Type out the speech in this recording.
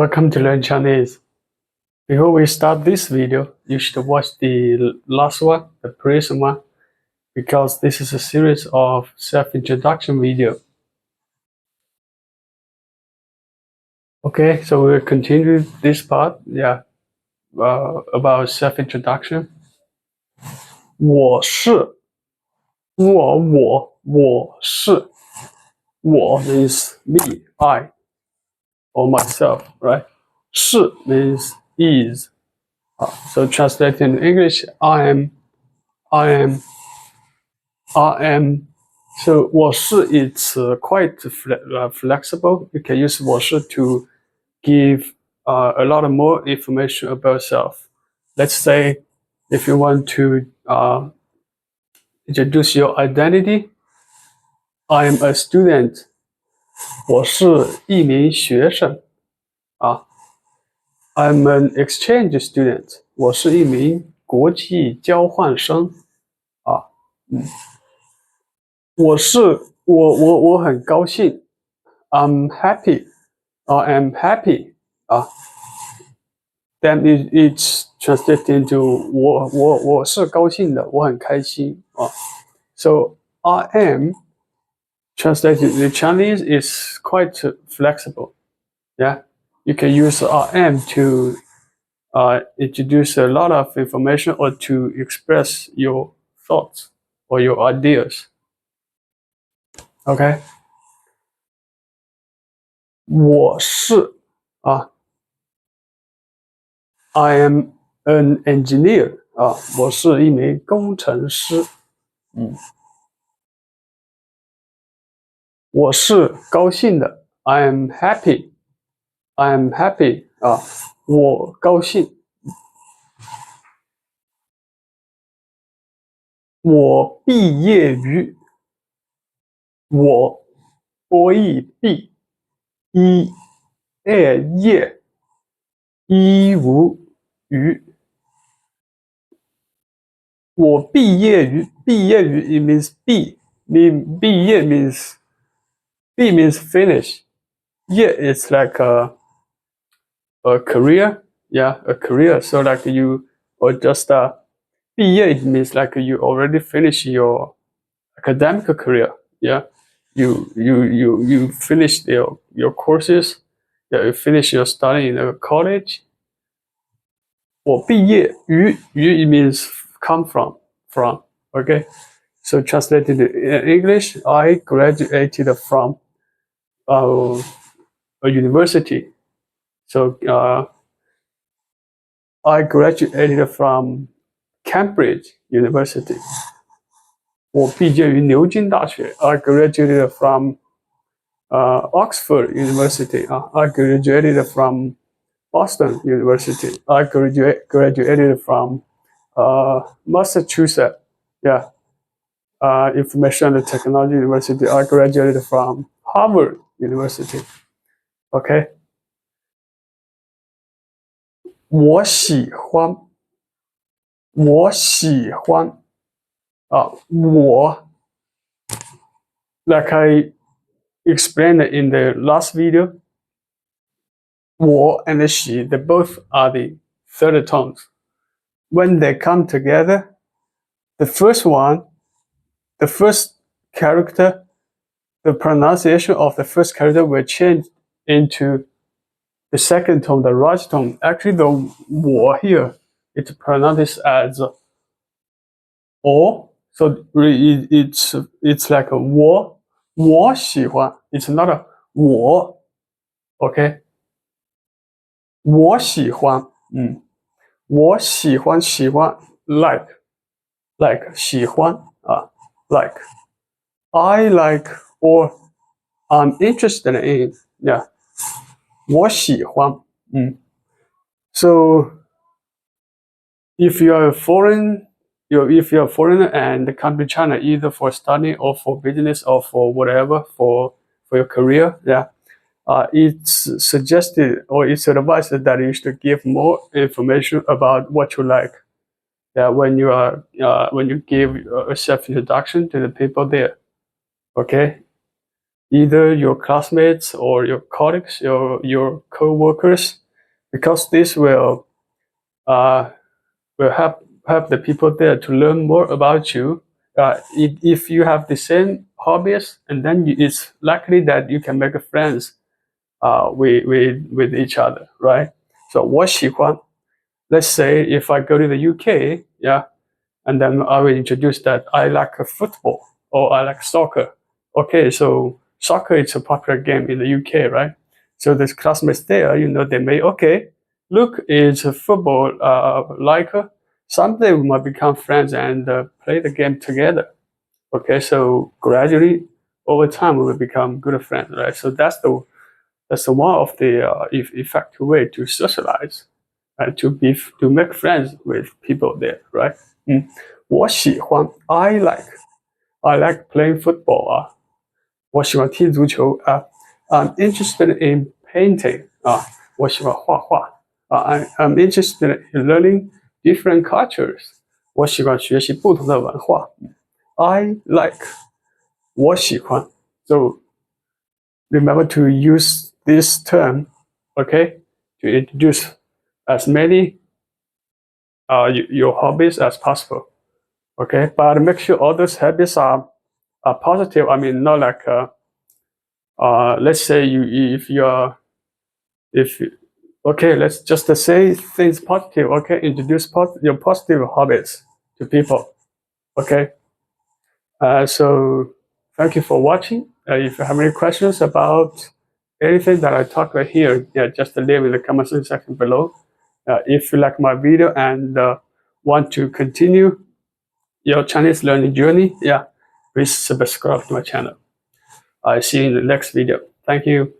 Welcome to Learn Chinese. Before we start this video, you should watch the last one, the previous one, because this is a series of self-introduction video. Okay, so we'll continue this part, about self-introduction. 我是我 means me, I, or myself, right? 是 means is. So translated in English, I am. So 我是 it's quite flexible. You can use 我是 to give a lot of more information about yourself. Let's say if you want to introduce your identity, I am a student. 我是一名学生I'm an exchange student. 我是一名国际交换生我很高兴 I'm happy. I am happy. Then it's translated into 我是高兴的，我很开心So I am translated in Chinese is quite flexible. Yeah, you can use I am to introduce a lot of information or to express your thoughts or your ideas. Okay. 我是I am an engineer 我是一名工程师我是高兴的 I am happy 我高兴我毕业于我 毕业无于我毕业于 it means B means B means finish 业 is like a career a career so like you or just 毕业 it means like you already finished your academic career you finished your courses you finish your study in a college 我毕业于 it means come from okay so translated in English I graduated from a university so I graduated from Cambridge University 我毕业于牛津大学 I graduated from Oxford University I graduated from Boston University I graduated from Massachusetts Information and Technology University I graduated from Harvard University okay 我喜欢我 like I explained in the last video 我 and the 喜 they both are the third tones when they come together the first character the pronunciation of the first character will change into the second tone the right tone actually the 我 here it's pronounced as or so it's like a 我喜欢 it's not a 我 okay 我喜欢我喜欢 like 喜欢like I like or I'm interested in 我喜欢so if you're a foreigner and come to China either for study or for business or for whatever for your career it's suggested or it's advised that you should give more information about what you like when you give a self-introduction to the people there okay either your classmates or your colleagues, your co-workers, because this will help the people there to learn more about you. If you have the same hobbies, and then it's likely that you can make friends with each other, right? So 我喜欢, let's say if I go to the UK, yeah, and then I will introduce that I like football or I like soccer. Okay, so soccer is a popular game in the UK, right? So there's classmates there, they may, okay, Luke is a football liker. Someday we might become friends and play the game together. Okay, so gradually over time we will become good friends, right? So that's the one of the effective way to socialize and to make friends with people there, right? 我喜欢 I like playing football 我喜欢踢足球I'm interested in painting 我喜欢画画I'm interested in learning different cultures 我喜欢学习不同的文化 I like 我喜欢 So remember to use this term, okay, to introduce as many your hobbies as possible, okay. But make sure all those habits are positive. I mean, not like let's say if okay, let's just say things positive. Okay, introduce your positive hobbies to people. Okay. So thank you for watching. If you have any questions about anything that I talk about here, yeah, just leave in the comment section below. If you like my video and want to continue your Chinese learning journey, yeah, please subscribe to my channel. I see you in the next video. Thank you.